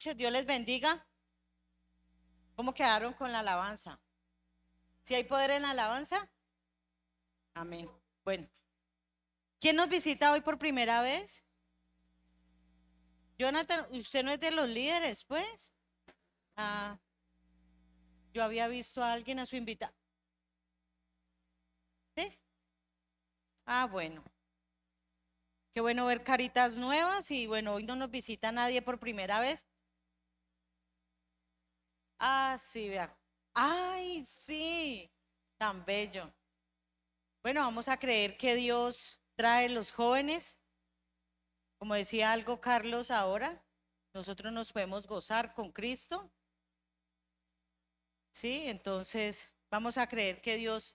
Dios les bendiga. ¿Cómo quedaron con la alabanza? ¿Si hay poder en la alabanza? Amén. Bueno, ¿quién nos visita hoy por primera vez? Jonathan, ¿usted no es de los líderes, pues? Ah, yo había visto a alguien a su invitado. ¿Sí? Ah, bueno. Qué bueno ver caritas nuevas y bueno, hoy no nos visita nadie por primera vez. Ah, sí, vea. Ay, sí, tan bello. Bueno, vamos a creer que Dios trae los jóvenes. Como decía algo Carlos ahora, nosotros nos podemos gozar con Cristo, ¿sí? Entonces, vamos a creer que Dios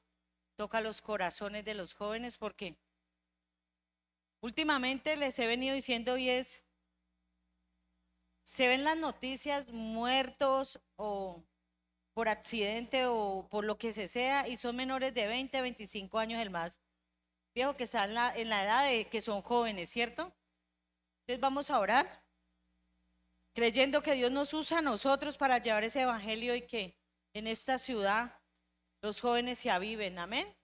toca los corazones de los jóvenes porque últimamente les he venido diciendo y se ven las noticias muertos o por accidente o por lo que se sea y son menores de 20, 25 años el más viejo que está en la edad de que son jóvenes, ¿cierto? Entonces vamos a orar creyendo que Dios nos usa a nosotros para llevar ese evangelio y que en esta ciudad los jóvenes se aviven, amén.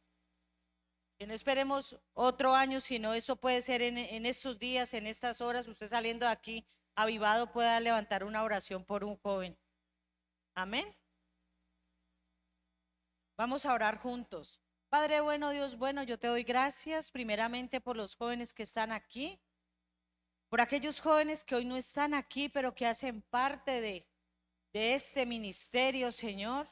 Que no esperemos otro año, sino eso puede ser en estos días, en estas horas, usted saliendo de aquí avivado pueda levantar una oración por un joven, amén. Vamos a orar juntos. Padre bueno, Dios bueno, yo te doy gracias primeramente por los jóvenes que están aquí, por aquellos jóvenes que hoy no están aquí, pero que hacen parte de este ministerio, Señor.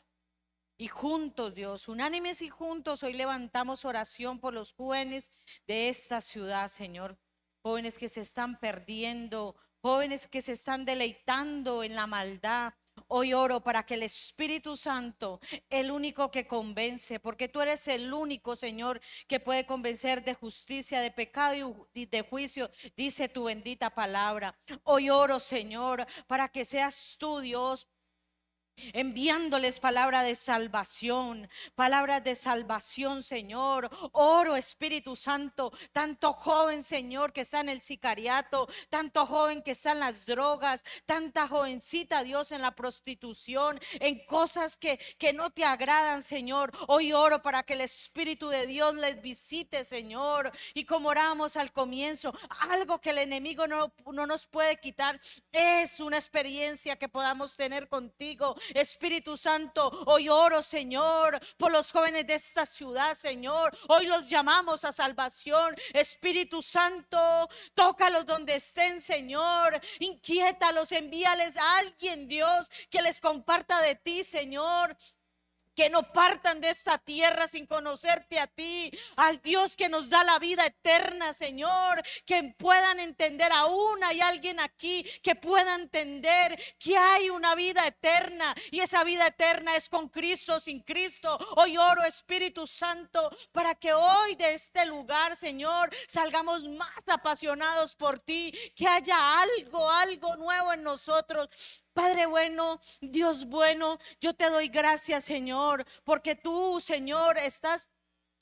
Y juntos, Dios, unánimes y juntos, hoy levantamos oración por los jóvenes de esta ciudad, Señor. Jóvenes que se están perdiendo, jóvenes que se están deleitando en la maldad. Hoy oro para que el Espíritu Santo, el único que convence, porque tú eres el único, Señor, que puede convencer de justicia, de pecado y de juicio, dice tu bendita palabra. Hoy oro, Señor, para que seas tú, Dios, enviándoles palabras de salvación, Señor. Oro, Espíritu Santo, tanto joven, Señor, que está en el sicariato, tanto joven que está en las drogas, tanta jovencita, Dios, en la prostitución, en cosas que no te agradan, Señor. Hoy oro para que el Espíritu de Dios les visite, Señor. Y como oramos al comienzo, algo que el enemigo no nos puede quitar es una experiencia que podamos tener contigo, Espíritu Santo. Hoy oro, Señor, por los jóvenes de esta ciudad, Señor. Hoy los llamamos a salvación. Espíritu Santo, tócalos donde estén, Señor. Inquiétalos, envíales a alguien, Dios, que les comparta de ti, Señor. Que no partan de esta tierra sin conocerte a ti, al Dios que nos da la vida eterna, Señor. Que puedan entender, aún hay alguien aquí que pueda entender que hay una vida eterna y esa vida eterna es con Cristo, sin Cristo. Hoy oro, Espíritu Santo, para que hoy de este lugar, Señor, salgamos más apasionados por ti, que haya algo nuevo en nosotros. Padre bueno, Dios bueno, yo te doy gracias, Señor, porque tú, Señor, estás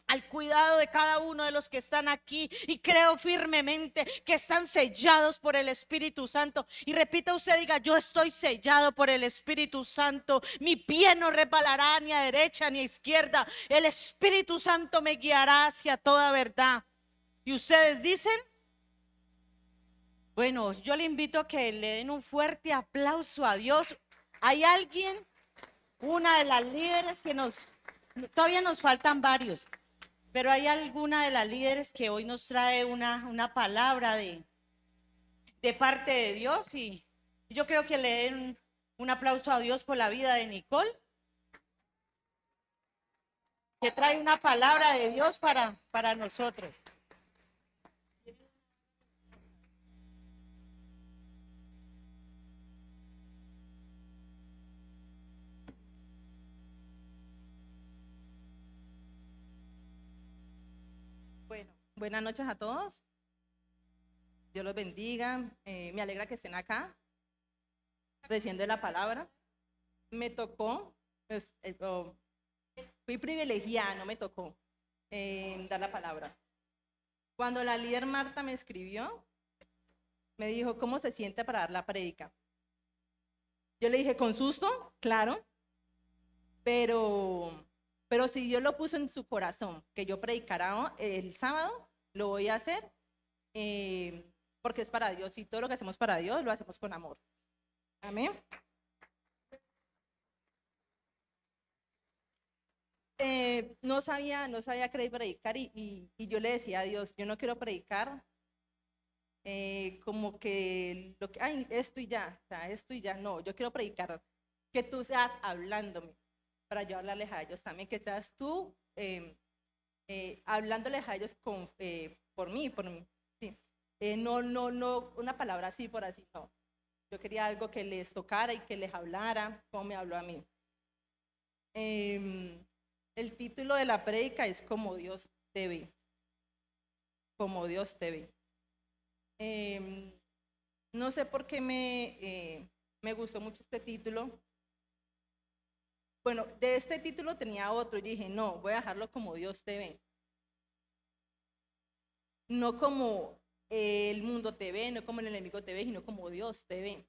al cuidado de cada uno de los que están aquí y creo firmemente que están sellados por el Espíritu Santo. Y repita usted, diga, yo estoy sellado por el Espíritu Santo. Mi pie no resbalará ni a derecha ni a izquierda. El Espíritu Santo me guiará hacia toda verdad. ¿Y ustedes dicen? Bueno, yo le invito a que le den un fuerte aplauso a Dios. ¿Hay alguien? Una de las líderes todavía nos faltan varios, pero hay alguna de las líderes que hoy nos trae una palabra de parte de Dios y yo creo que le den un aplauso a Dios por la vida de Nicole, que trae una palabra de Dios para nosotros. Bueno, buenas noches a todos. Dios los bendiga. Me alegra que estén acá, recibiendo la palabra. Me tocó, pues, fui privilegiada, no me tocó dar la palabra. Cuando la líder Marta me escribió, me dijo, ¿cómo se siente para dar la prédica? Yo le dije, con susto, claro, pero si Dios lo puso en su corazón, que yo predicara el sábado, lo voy a hacer, porque es para Dios, y todo lo que hacemos para Dios, lo hacemos con amor. Amén. No sabía qué predicar y yo le decía a Dios, yo no quiero predicar como que ay, esto y ya, o sea, esto y ya, no, yo quiero predicar que tú seas hablándome, para yo hablarles a ellos también, que seas tú hablándoles a ellos por mí, sí. No, una palabra así por así, no. Yo quería algo que les tocara y que les hablara, como me habló a mí. El título de la prédica es Como Dios te ve. Como Dios te ve. No sé por qué me gustó mucho este título. Bueno, de este título tenía otro. Yo dije, no, voy a dejarlo como Dios te ve. No como el mundo te ve, no como el enemigo te ve, sino como Dios te ve.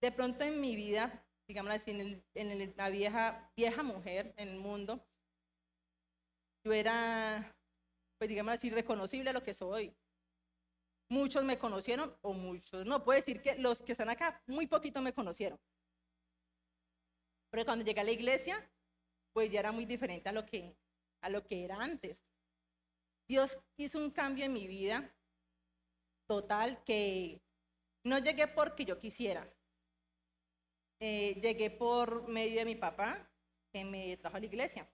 De pronto en mi vida, digamos así, en la vieja mujer en el mundo, yo era, pues digamos así, reconocible a lo que soy. Muchos me conocieron o muchos no. Puedo decir que los que están acá, muy poquito me conocieron. Pero cuando llegué a la iglesia, pues ya era muy diferente a lo que era antes. Dios hizo un cambio en mi vida total, que no llegué porque yo quisiera. Llegué por medio de mi papá, que me trajo a la iglesia.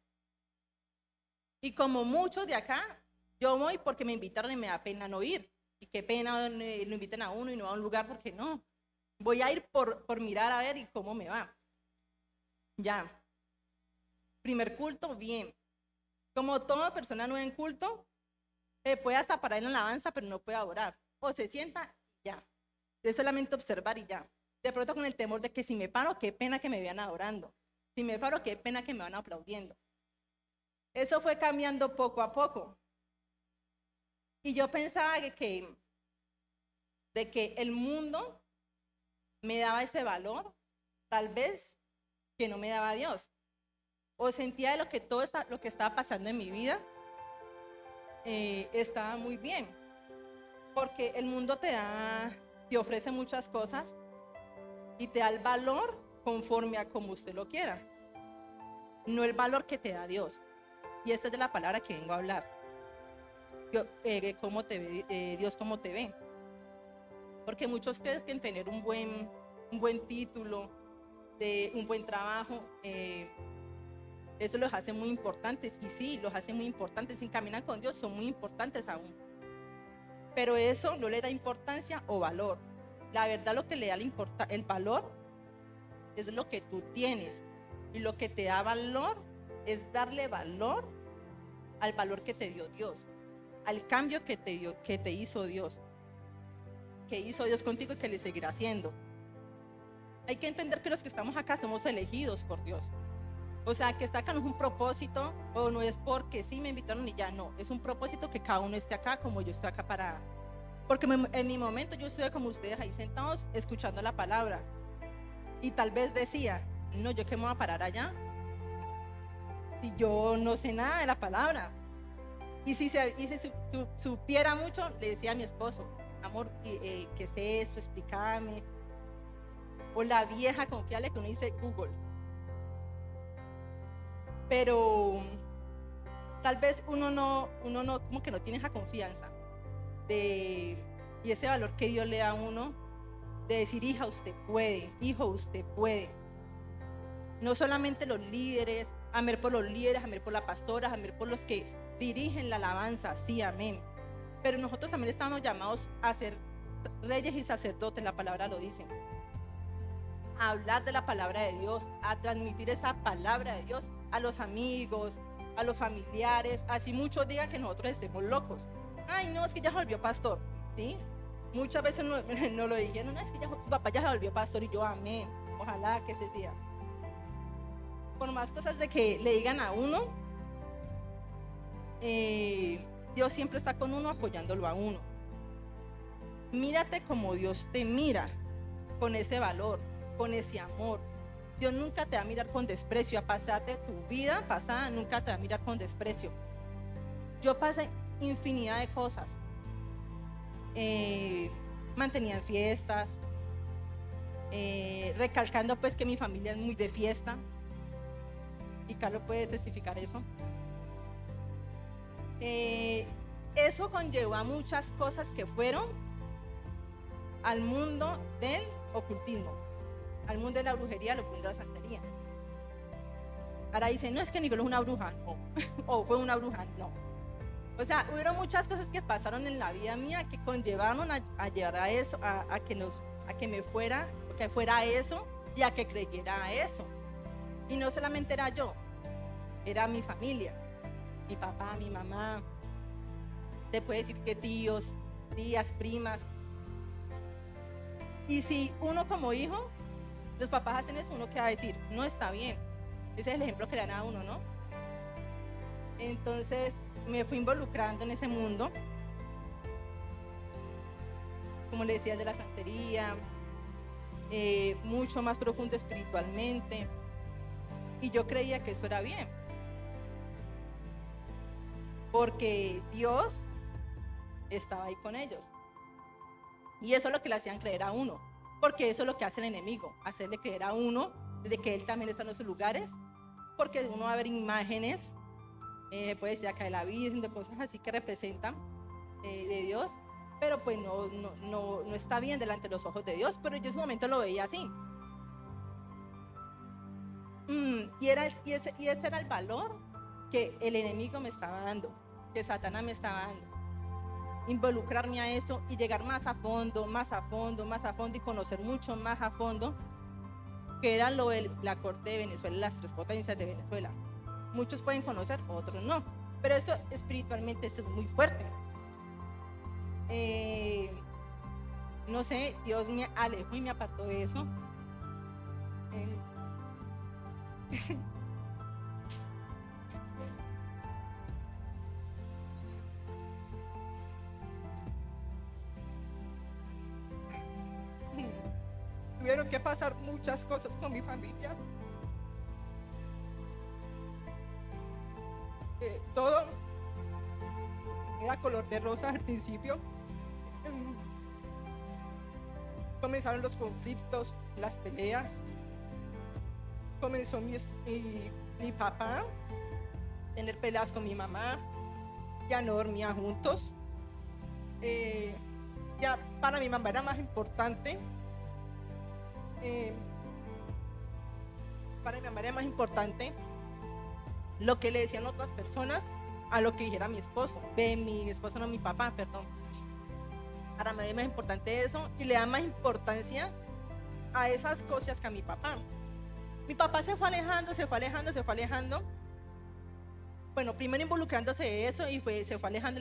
Y como muchos de acá, yo voy porque me invitaron y me da pena no ir. Y qué pena lo inviten a uno y no va a un lugar, porque no. Voy a ir por mirar a ver y cómo me va. Ya. Primer culto, bien. Como toda persona nueva en culto, puede hasta parar en la alabanza, pero no puede adorar. O se sienta, ya. Es solamente observar y ya. De pronto con el temor de que si me paro, qué pena que me vean adorando. Si me paro, qué pena que me van aplaudiendo. Eso fue cambiando poco a poco. Y yo pensaba de que el mundo me daba ese valor, tal vez que no me daba Dios. O sentía de lo que estaba pasando en mi vida estaba muy bien. Porque el mundo te ofrece muchas cosas y te da el valor conforme a como usted lo quiera, no el valor que te da Dios. Y esta es de la palabra que vengo a hablar. ¿Cómo te ve, Dios cómo te ve? Porque muchos creen que en tener un buen título, un buen trabajo, eso los hace muy importantes. Y sí, los hace muy importantes. Si caminan con Dios, son muy importantes aún. Pero eso no le da importancia o valor. La verdad, lo que le da el valor es lo que tú tienes. Y lo que te da valor es darle valor al valor que te dio Dios, al cambio que te hizo Dios, que hizo Dios contigo y que le seguirá haciendo. Hay que entender que los que estamos acá somos elegidos por Dios. O sea, que está acá no es un propósito, o no es porque sí me invitaron y ya no. Es un propósito que cada uno esté acá como yo estoy acá parada. Porque en mi momento yo estuve como ustedes ahí sentados escuchando la palabra. Y tal vez decía, no, yo qué me voy a parar allá si yo no sé nada de la palabra. Y si supiera mucho, le decía a mi esposo, amor, ¿qué es esto? Explícame. O la vieja confiable que uno dice Google. Pero tal vez uno no, como que no tiene esa confianza y ese valor que Dios le da a uno, de decir, hija, usted puede, hijo, usted puede. No solamente los líderes, amén por los líderes, amén por las pastoras, amén por los que dirigen la alabanza, sí, amén. Pero nosotros también estamos llamados a ser reyes y sacerdotes, la palabra lo dice. A hablar de la palabra de Dios, a transmitir esa palabra de Dios a los amigos, a los familiares, así muchos digan que nosotros estemos locos. Ay, no, es que ya se volvió pastor, ¿sí? Muchas veces no lo dijeron, no, es que su papá ya se volvió pastor, y yo, amén, ojalá que ese día. Por más cosas de que le digan a uno, Dios siempre está con uno, apoyándolo a uno. Mírate como Dios te mira, con ese valor, con ese amor. Dios nunca te va a mirar con desprecio. A pasarte tu vida pasada, nunca te va a mirar con desprecio. Yo pasé infinidad de cosas. Mantenía en fiestas, recalcando pues que mi familia es muy de fiesta. Y Carlos puede testificar eso. Eso conllevó a muchas cosas que fueron al mundo del ocultismo, al mundo de la brujería, al mundo de la santería. Ahora dicen, no, es que Nigolo es una bruja, no. O fue una bruja, no. O sea, hubieron muchas cosas que pasaron en la vida mía que conllevaron a llevar a eso, a que fuera eso y a que creyera a eso. Y no solamente era yo, era mi familia, mi papá, mi mamá, te puede decir que tíos, tías, primas. Y si uno como hijo, los papás hacen eso, uno que va a decir, no está bien. Ese es el ejemplo que le dan a uno, ¿no? Entonces me fui involucrando en ese mundo, como le decía, de la santería, mucho más profundo espiritualmente, y yo creía que eso era bien, porque Dios estaba ahí con ellos, y eso es lo que le hacían creer a uno, porque eso es lo que hace el enemigo, hacerle creer a uno de que él también está en esos lugares, porque uno va a ver imágenes, puede decir acá de la Virgen, de cosas así que representan de Dios, pero pues no está bien delante de los ojos de Dios, pero yo en ese momento lo veía así. Y ese era el valor que el enemigo me estaba dando, que Satanás me estaba dando. Involucrarme a eso y llegar más a fondo, más a fondo, más a fondo y conocer mucho más a fondo que era lo de la corte de Venezuela, las tres potencias de Venezuela. Muchos pueden conocer, otros no, pero eso espiritualmente eso es muy fuerte. No sé, Dios me alejó y me apartó de eso. Tuvieron que pasar muchas cosas con mi familia. Todo era color de rosa al principio. Comenzaron los conflictos, las peleas. Comenzó mi papá a tener peleas con mi mamá. Ya no dormían juntos. Ya para mi mamá era más importante. Para mi mamá era más importante lo que le decían otras personas a lo que dijera mi esposo. Mi esposo, no, mi papá, perdón. Para mí es más importante eso y le da más importancia a esas cosas que a mi papá. Mi papá se fue alejando. Bueno, primero involucrándose de eso y se fue alejando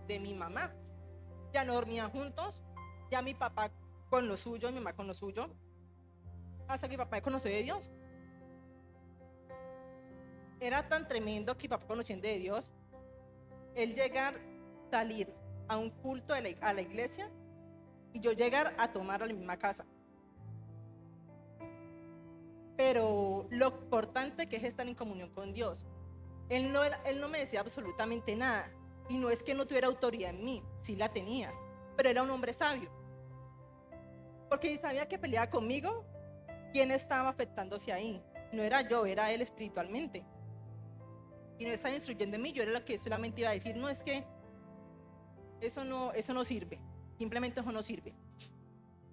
de mi mamá. Ya no dormían juntos, ya mi papá con lo suyo, mi mamá con lo suyo. Hasta que mi papá conoció de Dios. Era tan tremendo que mi papá conociendo de Dios, él salir a un culto a la iglesia y yo llegar a tomar a la misma casa. Pero lo importante que es estar en comunión con Dios. Él no me decía absolutamente nada. Y no es que no tuviera autoridad en mí, sí la tenía. Pero era un hombre sabio. Porque si sabía que peleaba conmigo, ¿quién estaba afectándose ahí? No era yo, era él espiritualmente. Y no estaba instruyendo en mí, yo era la que solamente iba a decir, no, es que eso no sirve. Simplemente eso no sirve.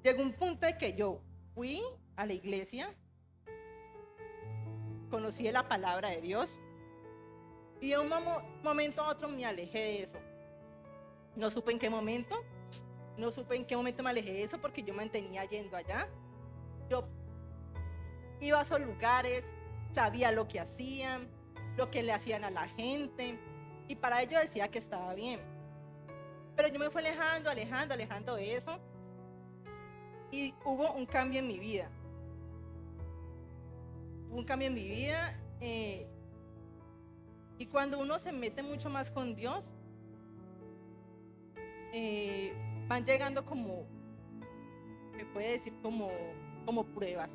Llegó un punto de que yo fui a la iglesia, conocí la palabra de Dios y de un momento a otro me alejé de eso. No supe en qué momento me alejé de eso porque yo me mantenía yendo allá. Yo iba a esos lugares, sabía lo que hacían, lo que le hacían a la gente y para ello decía que estaba bien. Pero yo me fui alejando de eso y hubo un cambio en mi vida. Y cuando uno se mete mucho más con Dios, van llegando como, me puede decir como pruebas.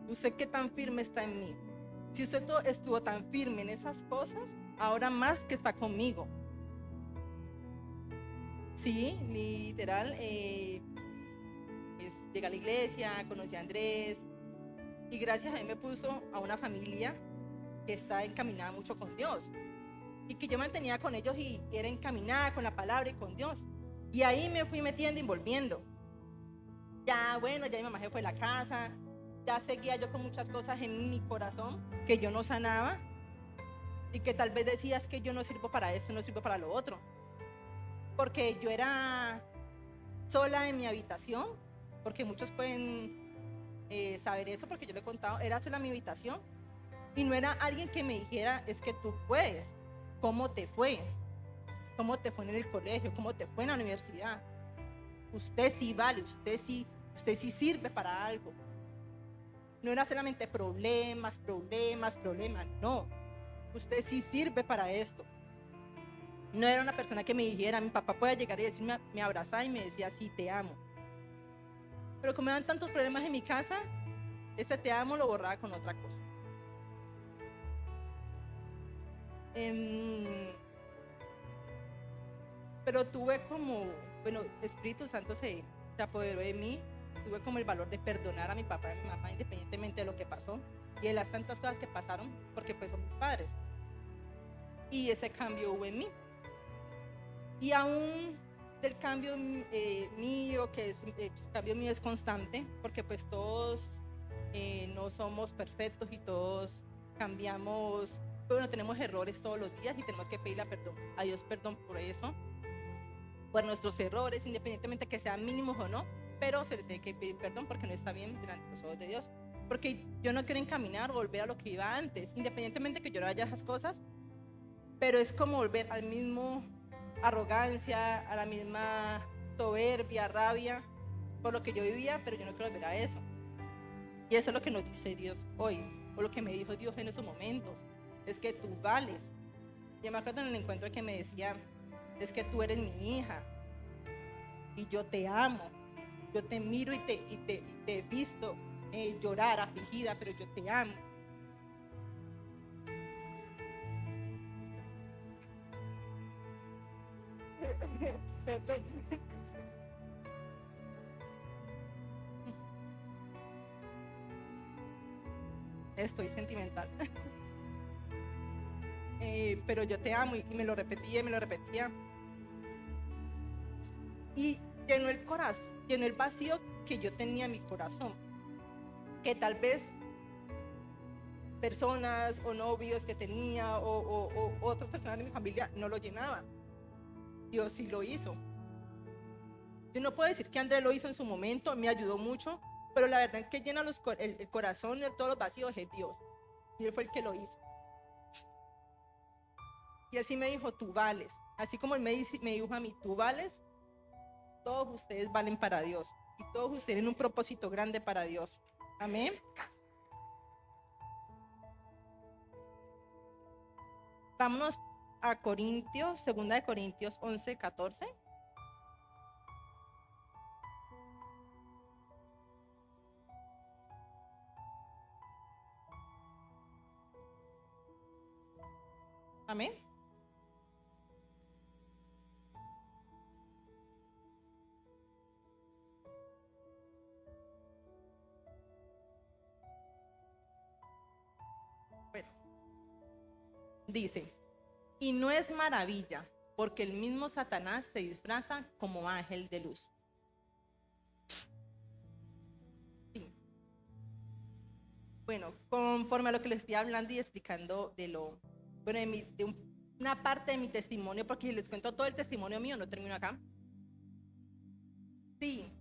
¿Usted qué tan firme está en mí? Si usted estuvo tan firme en esas cosas, ahora más que está conmigo. Sí, literal, llegué a la iglesia, conocí a Andrés y gracias a él me puso a una familia que está encaminada mucho con Dios y que yo mantenía con ellos y era encaminada con la palabra y con Dios. Y ahí me fui metiendo y envolviendo. Ya, bueno, ya mi mamá se fue a la casa, ya seguía yo con muchas cosas en mi corazón que yo no sanaba y que tal vez decía es que yo no sirvo para esto, no sirvo para lo otro. Porque yo era sola en mi habitación, porque muchos pueden saber eso, porque yo le he contado, era sola en mi habitación y no era alguien que me dijera es que tú puedes, ¿cómo te fue? ¿Cómo te fue en el colegio? ¿Cómo te fue en la universidad? Usted sí vale, usted sí sirve para algo. No era solamente problemas, no. Usted sí sirve para esto. No era una persona que me dijera, mi papá puede llegar y decirme, me abrazaba y me decía, sí, te amo. Pero como eran tantos problemas en mi casa, ese te amo lo borraba con otra cosa. Pero tuve como, bueno, Espíritu Santo se apoderó de mí, tuve como el valor de perdonar a mi papá y a mi mamá independientemente de lo que pasó y de las tantas cosas que pasaron, porque pues son mis padres. Y ese cambio hubo en mí. Y aún del cambio mío, que es, cambio mío es constante, porque pues todos no somos perfectos y todos cambiamos, bueno, tenemos errores todos los días y tenemos que pedirle a Dios perdón por eso, por nuestros errores, independientemente que sean mínimos o no, pero se le tiene que pedir perdón porque no está bien delante de los ojos de Dios. Porque yo no quiero encaminar o volver a lo que iba antes, independientemente que yo no haya esas cosas, pero es como volver al mismo arrogancia, a la misma soberbia, rabia, por lo que yo vivía, pero yo no quiero volver a eso. Y eso es lo que nos dice Dios hoy, o lo que me dijo Dios en esos momentos, es que tú vales. Yo me acuerdo en el encuentro que me decía, es que tú eres mi hija y yo te amo, yo te miro y te he visto llorar afligida, pero yo te amo. Perdón. Estoy sentimental. Pero yo te amo y me lo repetía y me lo repetía. Y llenó el corazón, llenó el vacío que yo tenía en mi corazón, que tal vez personas o novios que tenía o otras personas de mi familia no lo llenaban. Dios sí lo hizo. Yo no puedo decir que Andrés lo hizo en su momento, me ayudó mucho, pero la verdad es que llena el corazón de todos los vacíos es Dios. Y Él fue el que lo hizo. Y Él sí me dijo, tú vales. Así como Él me dijo a mí, tú vales, todos ustedes valen para Dios. Y todos ustedes tienen un propósito grande para Dios. Amén. Vámonos a Corintios, 2 Corintios 11:14. Amén. Bueno, dice, y no es maravilla, porque el mismo Satanás se disfraza como ángel de luz. Sí. Bueno, conforme a lo que les estoy hablando y explicando una parte de mi testimonio, porque si les cuento todo el testimonio mío, no termino acá. Sí,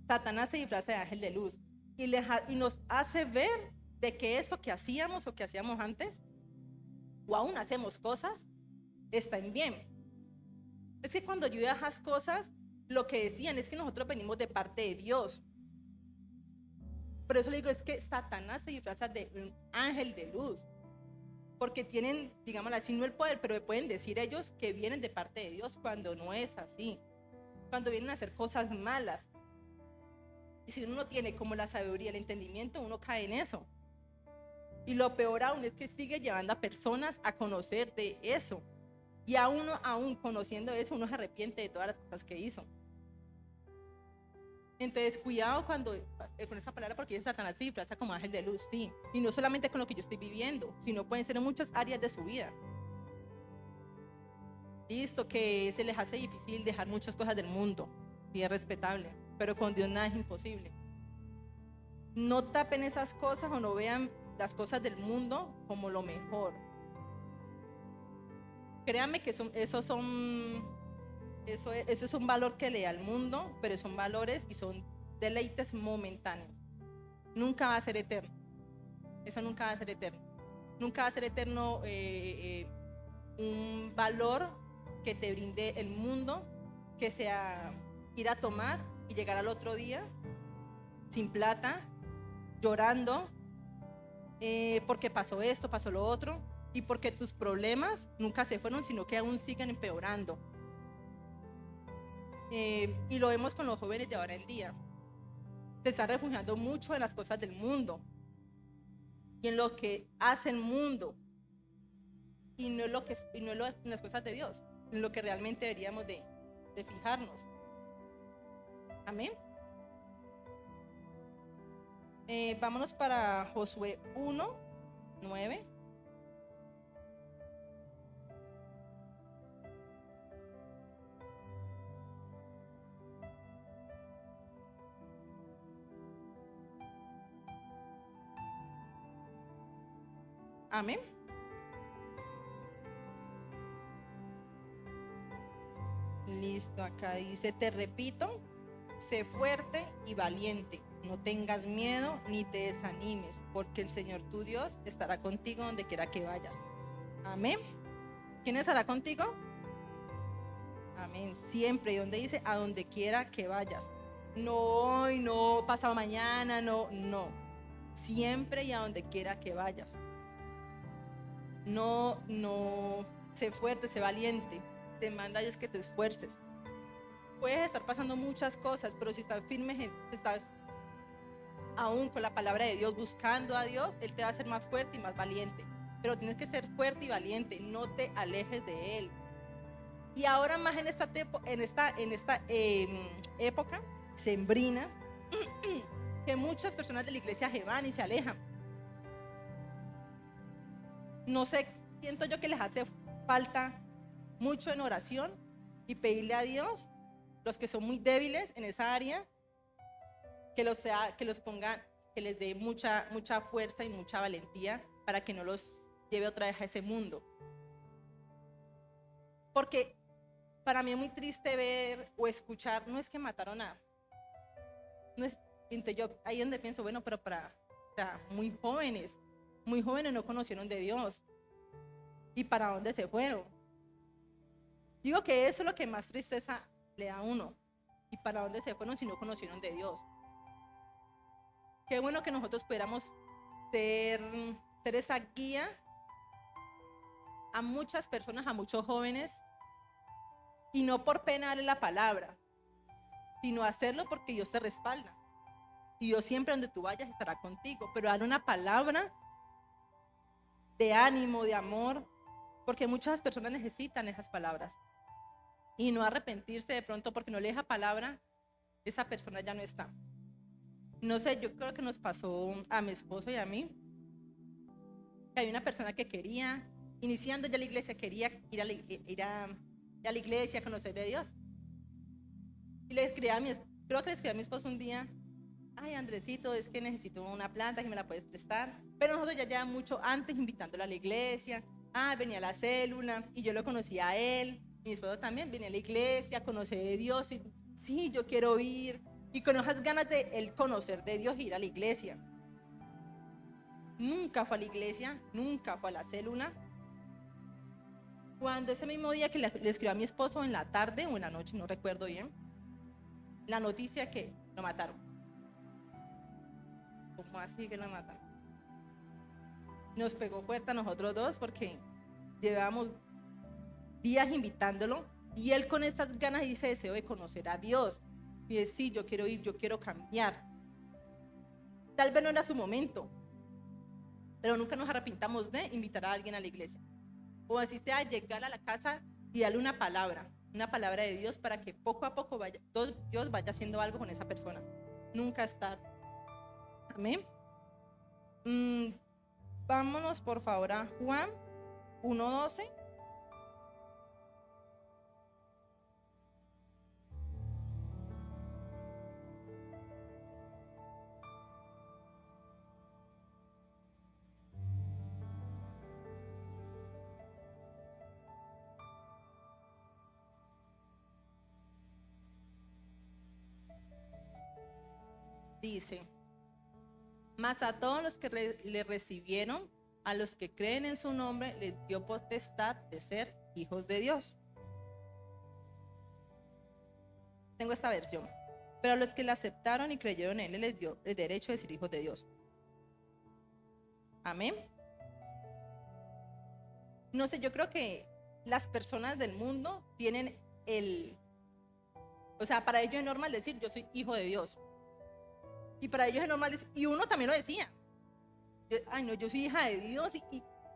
Satanás se disfraza de ángel de luz y nos hace ver de que eso que hacíamos o que hacíamos antes, o aún hacemos cosas, está en bien. Es que cuando yo veía esas cosas, lo que decían es que nosotros venimos de parte de Dios. Por eso le digo, es que Satanás se disfraza de un ángel de luz. Porque tienen, digamos así, no el poder, pero pueden decir ellos que vienen de parte de Dios cuando no es así. cuando vienen a hacer cosas malas. Y si uno no tiene como la sabiduría, el entendimiento, uno cae en eso. Y lo peor aún es que sigue llevando a personas a conocer de eso. Y a uno, aún conociendo eso, uno se arrepiente de todas las cosas que hizo. Entonces, cuidado con esa palabra, porque Satanás se disfraza como ángel de luz, sí. Y no solamente con lo que yo estoy viviendo, sino pueden ser en muchas áreas de su vida. Listo, que se les hace difícil dejar muchas cosas del mundo, y es respetable, pero con Dios nada es imposible. No tapen esas cosas o no vean las cosas del mundo como lo mejor. Créanme que eso es un valor que le da al mundo, pero son valores y son deleites momentáneos. Nunca va a ser eterno. Eso nunca va a ser eterno. Nunca va a ser eterno un valor que te brinde el mundo, que sea ir a tomar y llegar al otro día sin plata, llorando, porque pasó esto, pasó lo otro, y porque tus problemas nunca se fueron, sino que aún siguen empeorando. Y lo vemos con los jóvenes de ahora en día. Se están refugiando mucho en las cosas del mundo y en lo que hace el mundo, y no en las cosas de Dios, en lo que realmente deberíamos de fijarnos. Amén. Vámonos para Josué 1:9. Amén. Listo, acá dice, te repito, sé fuerte y valiente, no tengas miedo ni te desanimes, porque el Señor tu Dios estará contigo donde quiera que vayas. Amén. ¿Quién estará contigo? Amén. Siempre. ¿Y donde dice? A donde quiera que vayas. No hoy, no pasado mañana, no. Siempre y a donde quiera que vayas. No, sé fuerte, sé valiente. Te manda Dios que te esfuerces. Puedes estar pasando muchas cosas, pero si estás firme, si estás aún con la palabra de Dios, buscando a Dios, Él te va a hacer más fuerte y más valiente. Pero tienes que ser fuerte y valiente, no te alejes de Él. Y ahora más en esta época sembrina, que muchas personas de la iglesia se van y se alejan. No sé, siento yo que les hace falta mucho en oración y pedirle a Dios, los que son muy débiles en esa área, que los ponga, que les dé mucha fuerza y mucha valentía para que no los lleve otra vez a ese mundo. Porque para mí es muy triste ver o escuchar, no es que mataron no es, yo ahí donde pienso, bueno, pero muy jóvenes no conocieron de Dios. ¿Y para dónde se fueron? Digo que eso es lo que más tristeza le da a uno. ¿Y para dónde se fueron si no conocieron de Dios? Qué bueno que nosotros pudiéramos ser esa guía a muchas personas, a muchos jóvenes, y no por pena darle la palabra, sino hacerlo porque Dios te respalda. Y Dios siempre donde tú vayas estará contigo, pero dar una palabra de ánimo, de amor, porque muchas personas necesitan esas palabras. Y no arrepentirse de pronto porque no le deja palabra, esa persona ya no está. No sé, yo creo que nos pasó a mi esposo y a mí, que hay una persona que quería, iniciando ya la iglesia, quería ir a la iglesia, conocer de Dios. Y creo que le escribí a mi esposo un día, ay Andresito, es que necesito una planta, que me la puedes prestar. Pero nosotros ya llevamos mucho antes invitándolo a la iglesia, venía a la célula y yo lo conocía a él, mi esposo también venía a la iglesia, conocer de Dios, y sí, yo quiero ir, y con esas ganas de él conocer de Dios, ir a la iglesia. Nunca fue a la iglesia, nunca fue a la célula. Cuando ese mismo día que le escribió a mi esposo en la tarde o en la noche, no recuerdo bien, la noticia que lo mataron. ¿Cómo así que lo mataron? Nos pegó fuerte a nosotros dos porque llevábamos días invitándolo Y él con esas ganas y ese deseo de conocer a Dios. Y decir, yo quiero ir, yo quiero cambiar. Tal vez no era su momento, pero nunca nos arrepintamos de invitar a alguien a la iglesia. O así sea, llegar a la casa y darle una palabra de Dios para que poco a poco Dios vaya haciendo algo con esa persona. Nunca estar. Amén. Vámonos por favor a Juan 1:12. Dice, mas a todos los que le recibieron, a los que creen en su nombre, les dio potestad de ser hijos de Dios. Tengo esta versión. Pero a los que le aceptaron y creyeron en él, les dio el derecho de ser hijos de Dios. Amén. No sé, yo creo que las personas del mundo tienen o sea, para ellos es normal decir, yo soy hijo de Dios. Y para ellos es normal decir, y uno también lo decía. Ay, no, yo soy hija de Dios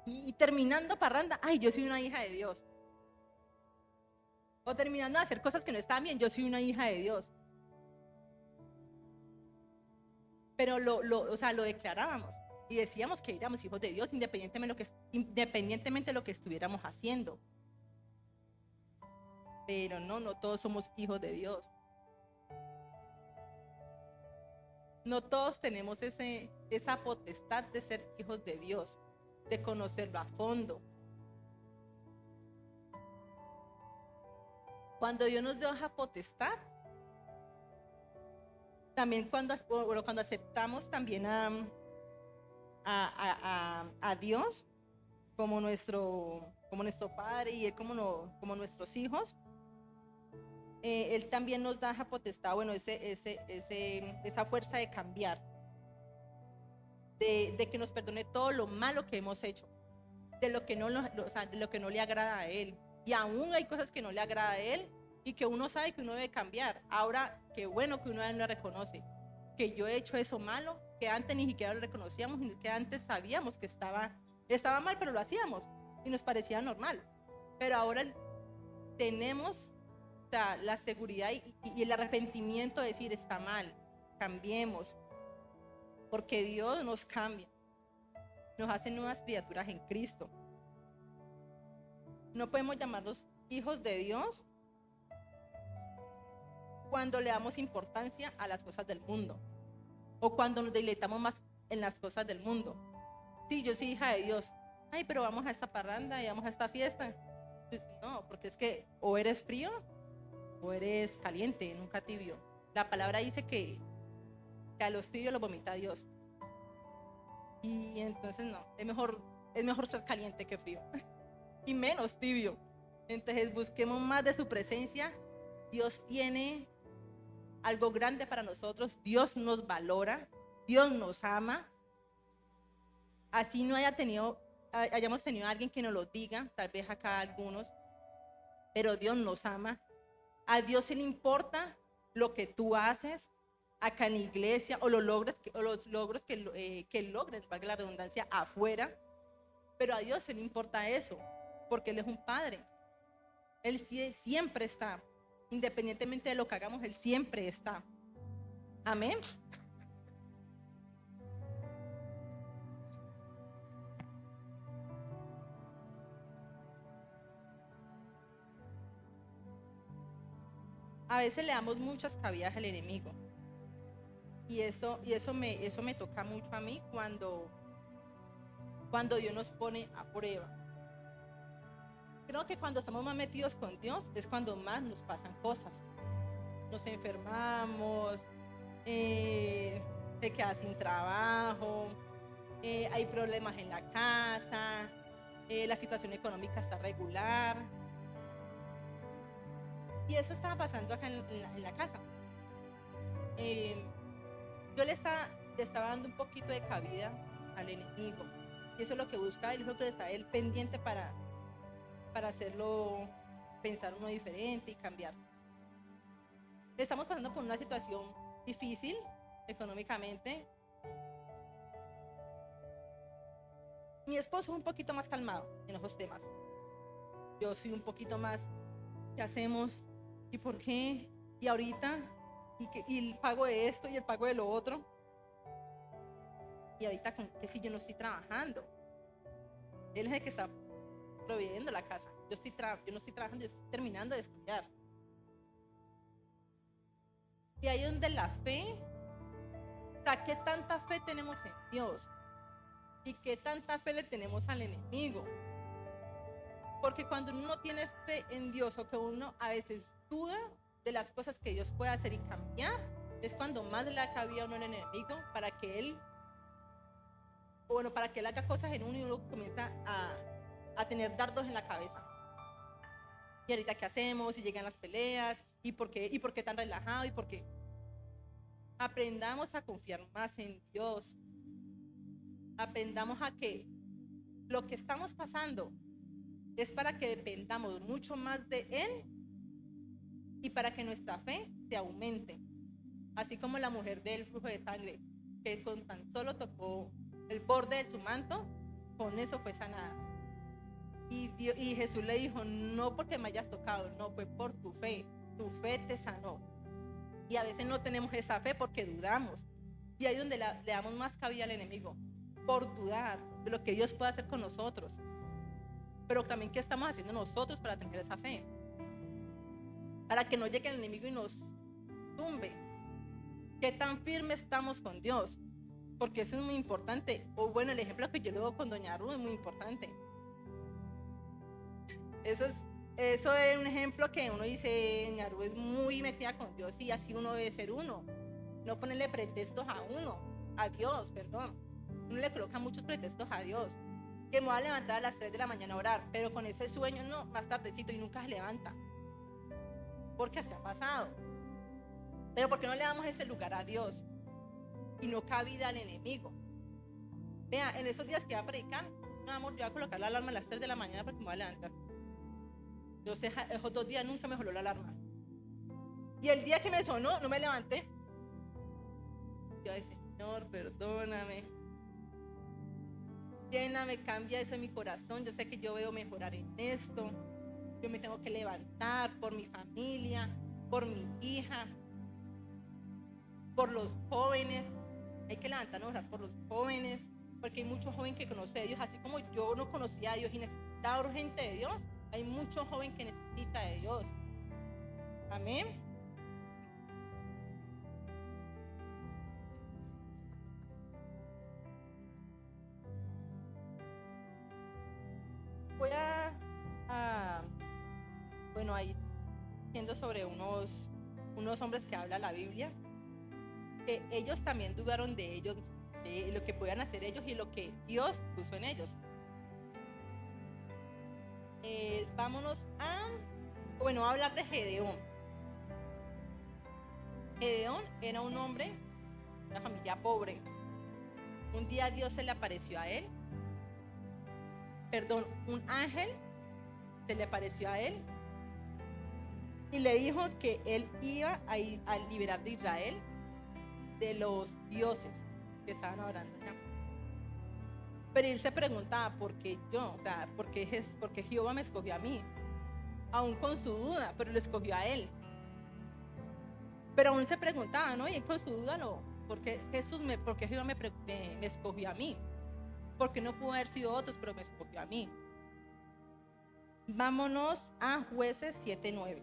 y terminando parranda, ay, yo soy una hija de Dios. O terminando de hacer cosas que no estaban bien, yo soy una hija de Dios. Pero o sea, lo declarábamos y decíamos que éramos hijos de Dios independientemente de lo que estuviéramos haciendo. Pero no todos somos hijos de Dios. No todos tenemos esa potestad de ser hijos de Dios, de conocerlo a fondo. Cuando Dios nos dio esa potestad, también cuando aceptamos también a Dios como nuestro Padre y Él como nuestros hijos, Él también nos da esa potestad, bueno, esa fuerza de cambiar, de que nos perdone todo lo malo que hemos hecho, de lo que no le agrada a Él. Y aún hay cosas que no le agrada a Él y que uno sabe que uno debe cambiar. Ahora, qué bueno que uno no reconoce que yo he hecho eso malo, que antes ni siquiera lo reconocíamos, que antes sabíamos que estaba mal, pero lo hacíamos y nos parecía normal. Pero ahora tenemos la seguridad y el arrepentimiento de decir, está mal, cambiemos, porque Dios nos cambia, nos hace nuevas criaturas en Cristo. No podemos llamarnos hijos de Dios cuando le damos importancia a las cosas del mundo o cuando nos deleitamos más en las cosas del mundo. Sí, yo soy hija de Dios, ay, pero vamos a esta parranda y vamos a esta fiesta. No, porque es que o eres frío o eres caliente, nunca tibio. La palabra dice que a los tibios los vomita Dios. Y entonces no, es mejor ser caliente que frío. Y menos tibio. Entonces busquemos más de su presencia. Dios tiene algo grande para nosotros. Dios nos valora. Dios nos ama. Así no hayamos tenido a alguien que nos lo diga, tal vez acá algunos, pero Dios nos ama. A Dios se le importa lo que tú haces acá en la iglesia o los logros que logres, valga la redundancia, afuera. Pero a Dios se le importa eso, porque Él es un Padre. Él siempre está, independientemente de lo que hagamos, Él siempre está. Amén. A veces le damos muchas cabidas al enemigo. Y eso me toca mucho a mí cuando Dios nos pone a prueba. Creo que cuando estamos más metidos con Dios es cuando más nos pasan cosas. Nos enfermamos, te quedas sin trabajo, hay problemas en la casa, la situación económica está regular. Y eso estaba pasando acá en la casa. Yo le estaba dando un poquito de cabida al enemigo. Y eso es lo que buscaba, y es lo que está él pendiente para hacerlo pensar uno diferente y cambiar. Estamos pasando por una situación difícil económicamente. Mi esposo es un poquito más calmado en esos temas. Yo soy un poquito más, ¿qué hacemos? ¿Y por qué? ¿Y ahorita? ¿Y el pago de esto y el pago de lo otro? Y ahorita, ¿con qué si yo no estoy trabajando? Él es el que está proveyendo la casa. Yo no estoy trabajando, yo estoy terminando de estudiar. Y ahí es donde la fe, o sea, ¿qué tanta fe tenemos en Dios? ¿Y qué tanta fe le tenemos al enemigo? Porque cuando uno no tiene fe en Dios, o que uno a veces duda de las cosas que Dios puede hacer y cambiar, es cuando más le da cabida a uno al enemigo para que él haga cosas en uno y uno comienza a tener dardos en la cabeza. Y ahorita, ¿qué hacemos? Y llegan las peleas, ¿y por qué tan relajado? ¿Y por qué? Aprendamos a confiar más en Dios. Aprendamos a que lo que estamos pasando es para que dependamos mucho más de Él y para que nuestra fe se aumente. Así como la mujer del flujo de sangre, que con tan solo tocó el borde de su manto, con eso fue sanada. Y Jesús le dijo, no porque me hayas tocado, no, fue por tu fe te sanó. Y a veces no tenemos esa fe porque dudamos. Y ahí es donde le damos más cabida al enemigo, por dudar de lo que Dios puede hacer con nosotros. Pero también, ¿qué estamos haciendo nosotros para tener esa fe? Para que no llegue el enemigo y nos tumbe. ¿Qué tan firme estamos con Dios? Porque eso es muy importante. O bueno, el ejemplo que yo le doy con doña Ruth es muy importante. Eso es un ejemplo que uno dice, doña Ruth es muy metida con Dios y así uno debe ser uno. No ponerle pretextos a Dios, perdón. Uno le coloca muchos pretextos a Dios. Que me voy a levantar a las 3 de la mañana a orar, pero con ese sueño no, más tardecito y nunca se levanta. Porque así ha pasado. Pero ¿por qué no le damos ese lugar a Dios? Y no cabida al enemigo. Vea, en esos días que va a predicar, no, amor, yo voy a colocar la alarma a las 3 de la mañana porque me voy a levantar. Yo sé, esos 2 días nunca me sonó la alarma. Y el día que me sonó, no me levanté. Yo decía, Señor, perdóname. Lléname, cambia eso en mi corazón. Yo sé que yo veo mejorar en esto. Yo me tengo que levantar por mi familia, por mi hija, por los jóvenes. Hay que levantarnos a orar por los jóvenes, porque hay muchos jóvenes que conocen a Dios, así como yo no conocía a Dios y necesitaba urgente de Dios. Hay muchos jóvenes que necesitan de Dios. Amén. Voy bueno, ahí siendo sobre unos hombres que habla la Biblia, que ellos también dudaron de ellos, de lo que podían hacer ellos y lo que Dios puso en ellos. Vámonos a hablar de Gedeón. Gedeón era un hombre, una familia pobre. Un día Dios se le apareció a él. Un ángel se le apareció a él y le dijo que él iba a liberar de Israel de los dioses que estaban adorando allá. Pero él se preguntaba, ¿por qué yo? O sea, ¿por qué Jehová me escogió a mí? Aún con su duda, pero lo escogió a él. Pero aún se preguntaba, ¿no? Y él con su duda, no, ¿por qué Jehová me escogió a mí? Porque no pudo haber sido otros, pero me escogió a mí. Vámonos a Jueces 7:9.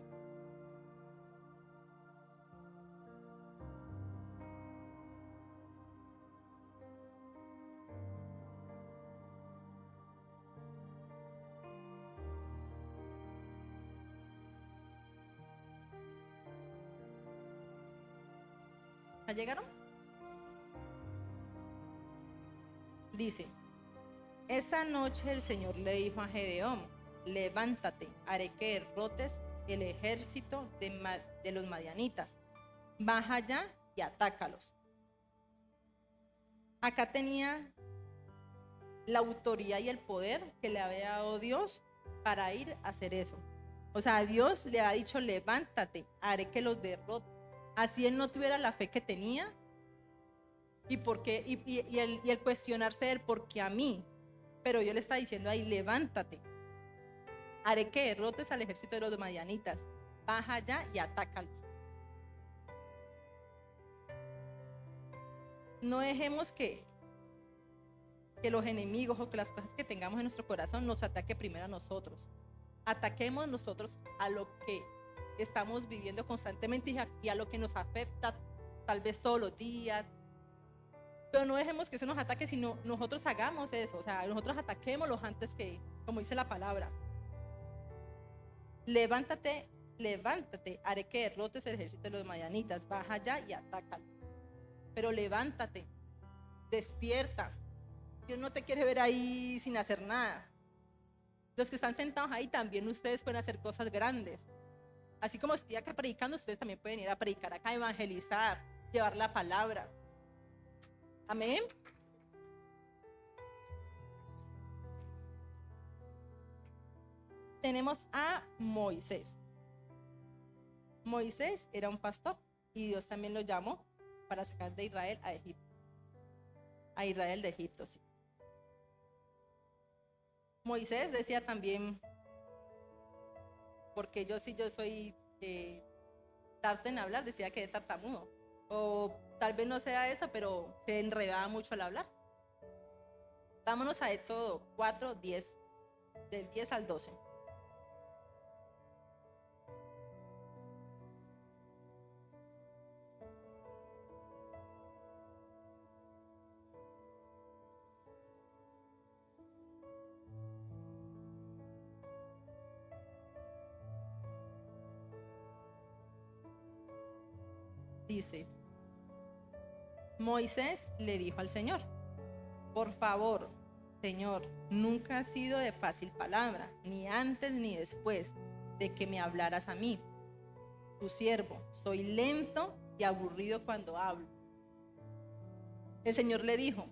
¿Ya llegaron? Dice, esa noche el Señor le dijo a Gedeón, levántate, haré que derrotes el ejército de los madianitas. Baja allá y atácalos. Acá tenía la autoridad y el poder que le había dado Dios para ir a hacer eso. O sea, Dios le ha dicho, levántate, haré que los derrote. Así él no tuviera la fe que tenía. Y, el cuestionarse él, porque a mí. Pero Dios le está diciendo ahí, levántate, haré que derrotes al ejército de los madianitas. Baja allá y atácalos. No dejemos que los enemigos o que las cosas que tengamos en nuestro corazón nos ataque primero a nosotros. Ataquemos nosotros a lo que estamos viviendo constantemente y a lo que nos afecta tal vez todos los días. Pero no dejemos que eso nos ataque, sino nosotros hagamos eso. O sea, nosotros ataquémoslos antes que, como dice la palabra. Levántate, levántate, haré que derrotes el ejército de los madianitas. Baja allá y atácalo. Pero levántate, despierta. Dios no te quiere ver ahí sin hacer nada. Los que están sentados ahí también ustedes pueden hacer cosas grandes. Así como estoy acá predicando, ustedes también pueden ir a predicar acá, evangelizar, llevar la palabra. Amén. Tenemos a Moisés. Moisés era un pastor y Dios también lo llamó para sacar de Israel a Egipto. A Israel de Egipto, sí. Moisés decía también, porque yo soy tarta en hablar, decía que era tartamudo. O tal vez no sea eso, pero se enredaba mucho al hablar. Vámonos a Éxodo 4, 10, del 10 al 12. Dice, Moisés le dijo al Señor, por favor, Señor, nunca ha sido de fácil palabra, ni antes ni después de que me hablaras a mí, tu siervo. Soy lento y aburrido cuando hablo. El Señor le dijo,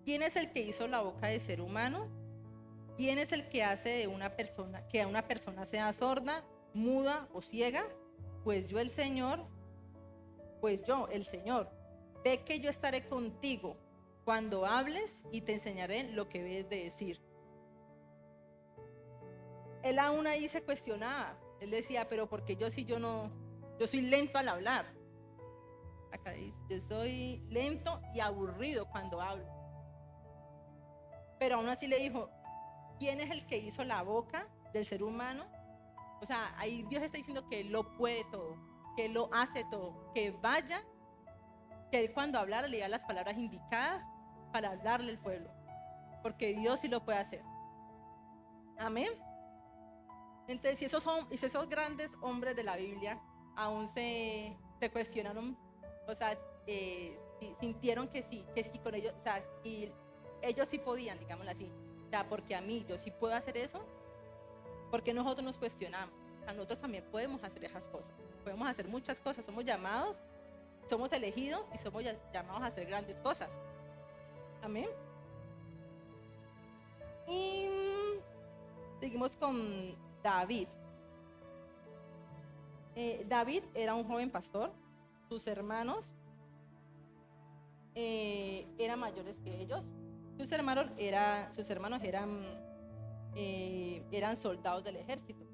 ¿quién es el que hizo la boca de ser humano? ¿Quién es el que hace de una persona, que a una persona sea sorda, muda o ciega? Pues yo, el Señor, ve que yo estaré contigo cuando hables y te enseñaré lo que debes de decir. Él aún ahí se cuestionaba. Él decía, pero ¿por qué yo soy lento al hablar? Acá dice, yo soy lento y aburrido cuando hablo. Pero aún así le dijo, ¿quién es el que hizo la boca del ser humano? O sea, ahí Dios está diciendo que Él lo puede todo, que Él lo hace todo, que vaya, que Él cuando hablara le diga las palabras indicadas para hablarle al pueblo, porque Dios sí lo puede hacer. Amén. Entonces, si esos grandes hombres de la Biblia aún se cuestionaron, o sea, sintieron que sí con ellos, o sea, y ellos sí podían, digámoslo así, o sea, porque a mí yo sí puedo hacer eso, porque nosotros nos cuestionamos. A nosotros también podemos hacer esas cosas, podemos hacer muchas cosas, somos llamados, somos elegidos y somos llamados a hacer grandes cosas. Amén. Y seguimos con David. David era un joven pastor. Sus hermanos eran mayores que ellos. Sus hermanos eran soldados del ejército.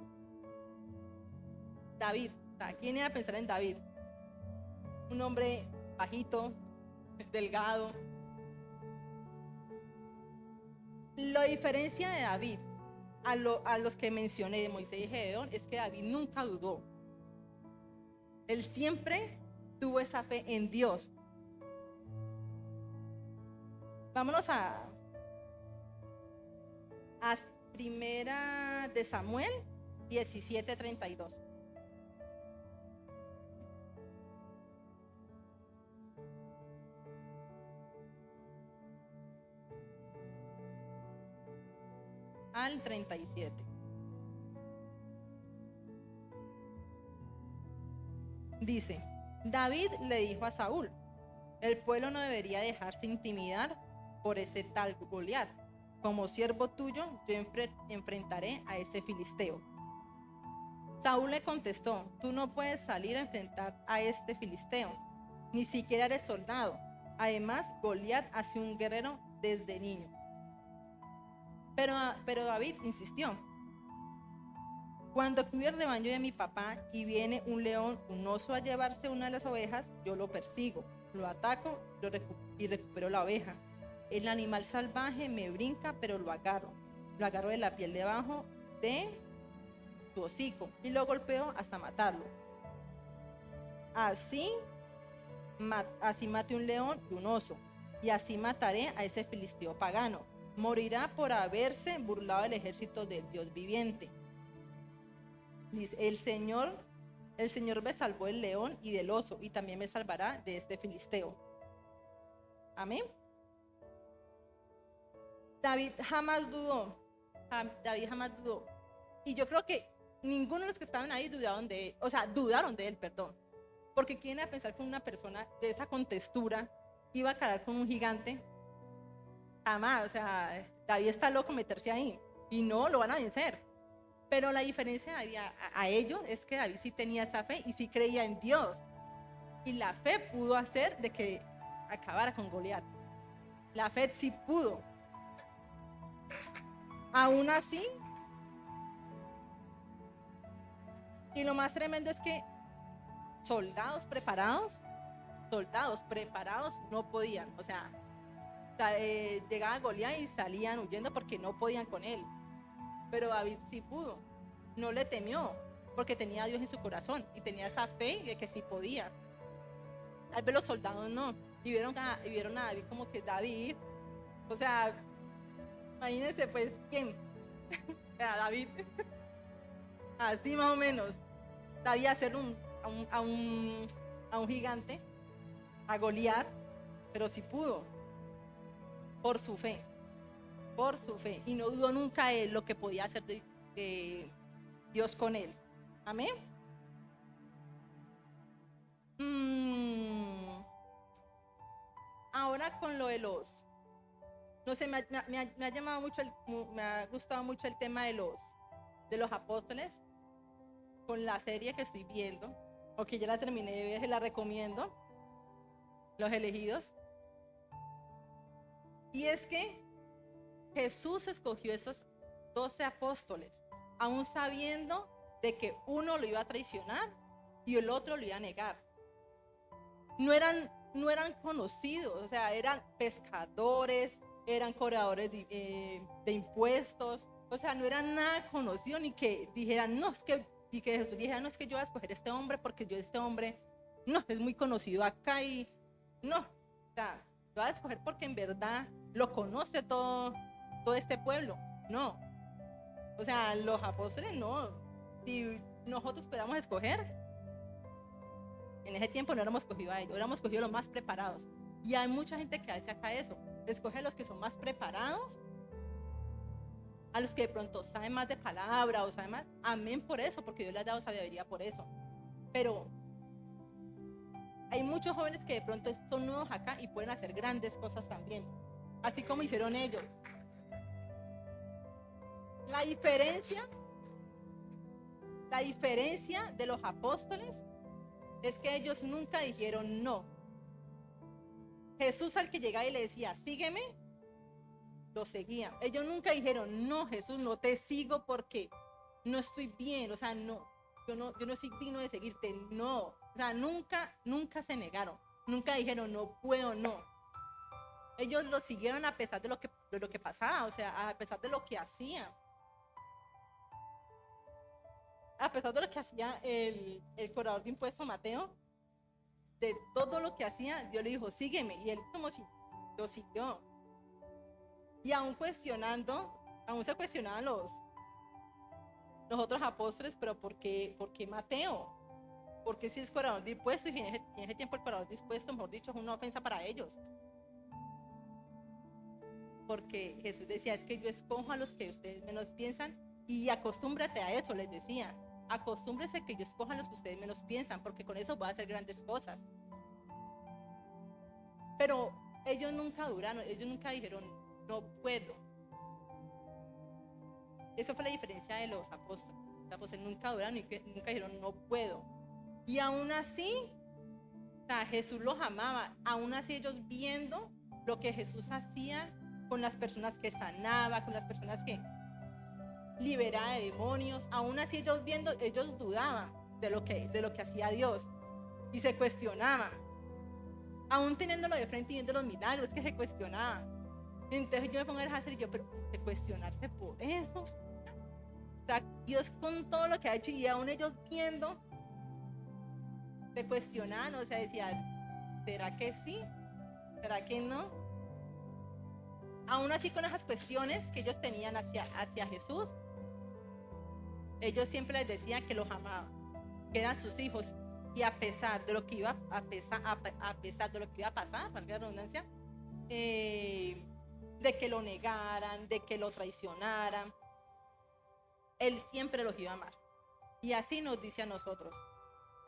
David, ¿quién iba a pensar en David? Un hombre bajito, delgado. La diferencia de David a los que mencioné, de Moisés y Gedeón, es que David nunca dudó. Él siempre tuvo esa fe en Dios. Vámonos a Primera de Samuel 17:32. Al 37. Dice, David le dijo a Saúl, el pueblo no debería dejarse intimidar por ese tal Goliat. Como siervo tuyo, yo enfrentaré a ese filisteo. Saúl le contestó: tú no puedes salir a enfrentar a este filisteo, ni siquiera eres soldado. Además, Goliat ha sido un guerrero desde niño. Pero David insistió: cuando cuido el rebaño de mi papá y viene un león, un oso a llevarse una de las ovejas, yo lo persigo, lo ataco y recupero la oveja. El animal salvaje me brinca, pero lo agarro de la piel debajo de su hocico y lo golpeo hasta matarlo. Así maté un león y un oso, y así mataré a ese filisteo pagano. Morirá por haberse burlado del ejército del Dios viviente. Dice: el Señor me salvó del león y del oso, y también me salvará de este filisteo. Amén. David jamás dudó. Y yo creo que ninguno de los que estaban ahí dudaron de él, perdón. Porque quién iba a pensar que una persona de esa contextura iba a cargar con un gigante. Jamás. O sea, David está loco meterse ahí. Y no, lo van a vencer. Pero la diferencia de David a ellos es que David sí tenía esa fe y sí creía en Dios. Y la fe pudo hacer de que acabara con Goliat. La fe sí pudo. Aún así, y lo más tremendo es que soldados preparados no podían. O sea, llegaba Goliat y salían huyendo porque no podían con él. Pero David sí pudo, no le temió, porque tenía a Dios en su corazón y tenía esa fe de que sí podía. Tal vez los soldados no, y vieron a David como que David, o sea, imagínense pues, ¿quién? David, así más o menos. David hacer a un gigante, a Goliat, pero sí pudo, por su fe, y no dudó nunca de lo que podía hacer de Dios con él. Amén. Ahora con lo de los, no sé, me ha llamado mucho, me ha gustado mucho el tema de los apóstoles, con la serie que estoy viendo, o que ya la terminé de ver, la recomiendo, Los Elegidos. Y es que Jesús escogió esos 12 apóstoles, aún sabiendo de que uno lo iba a traicionar y el otro lo iba a negar. No eran conocidos, o sea, eran pescadores, eran cobradores de impuestos, o sea, no eran nada conocidos, ni que dijeran, no, es que, y que Jesús dijera, no, es que yo voy a escoger este hombre porque este hombre, no, es muy conocido acá y no, o sea, lo voy a escoger porque en verdad lo conoce todo este pueblo. No, o sea, los apóstoles no. Si nosotros esperamos escoger, en ese tiempo no éramos escogido a ellos, éramos escogido los más preparados. Y hay mucha gente que hace acá eso, escoge a los que son más preparados, a los que de pronto saben más de palabra o saben más. Amén por eso, porque Dios les ha dado sabiduría por eso. Pero hay muchos jóvenes que de pronto son nuevos acá y pueden hacer grandes cosas también, así como hicieron ellos. La diferencia de los apóstoles es que ellos nunca dijeron no. Jesús, al que llegaba y le decía, sígueme, lo seguían. Ellos nunca dijeron, no, Jesús, no te sigo porque no estoy bien, o sea, no, yo no soy digno de seguirte, no. O sea, nunca se negaron, nunca dijeron, no puedo, no. Ellos lo siguieron a pesar de lo que pasaba, o sea, a pesar de lo que hacían. A pesar de lo que hacía el cobrador de impuestos Mateo, de todo lo que hacía, Dios le dijo, sígueme, y él como si lo siguió. Y aún se cuestionaban los otros apóstoles, pero ¿por qué Mateo? Porque si es cobrador de impuestos, y en ese tiempo el cobrador de impuestos, mejor dicho, es una ofensa para ellos. Porque Jesús decía, es que yo escojo a los que ustedes menos piensan, y acostúmbrate a eso, les decía. Acostúmbrese que yo escoja a los que ustedes menos piensan, porque con eso voy a hacer grandes cosas. Pero ellos nunca duraron, ellos nunca dijeron, no puedo. Eso fue la diferencia de los apóstoles. O sea, pues él nunca duraron y nunca dijeron no puedo. Y aún así, o sea, Jesús los amaba. Aún así ellos viendo lo que Jesús hacía con las personas que sanaba, con las personas que liberaba de demonios, aún así ellos viendo, ellos dudaban de lo que hacía Dios y se cuestionaban. Aún teniéndolo de frente y viendo los milagros que se cuestionaban. Entonces yo me pongo a hacer y yo, pero de cuestionarse por eso. O sea, Dios con todo lo que ha hecho y aún ellos viendo, se cuestionaban, o sea, decían, ¿será que sí? ¿Será que no? Aún así con esas cuestiones que ellos tenían hacia Jesús, ellos siempre les decían que los amaban, que eran sus hijos, y a pesar de lo que iba a pesar de lo que iba a pasar, valga la redundancia, de que lo negaran, de que lo traicionaran, él siempre los iba a amar. Y así nos dice a nosotros: